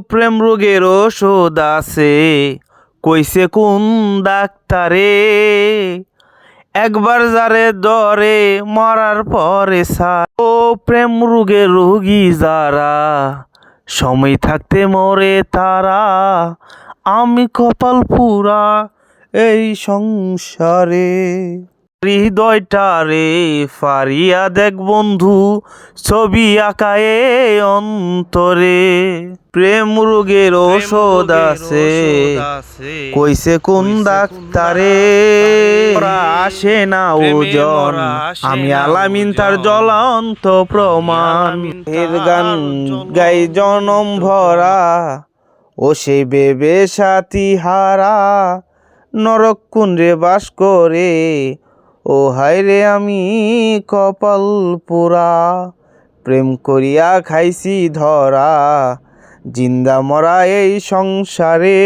প্রেম রোগের ওষুধ আছে, কইছে কোন ডাক্তারে? একবার যারে ধরে মরার পরে সার। ও প্রেম রোগের রোগী যারা, সময় থাকতে মরে তারা। আমি কপাল পুরা এই সংসারে। হৃদয়টারে ফারিয়া দেখ বন্ধু, ছবি আঁকায়ে অন্তরে। প্রেম রোগের ওষুধ আছে, কইছে কোন ডাক্তারে? আসে না ওজন, আমি আলামিন তার জ্বলন্ত প্রমাণ। এর গান গাই জনম ভরা, ও সেই বেবে সাথী হারা। নরক কুণ্ডে বাস করে, ও হায়রে আমি কপাল পোড়া। প্রেম করিয়া খাইছি ধরা, জিন্দা মরা এই সংসারে।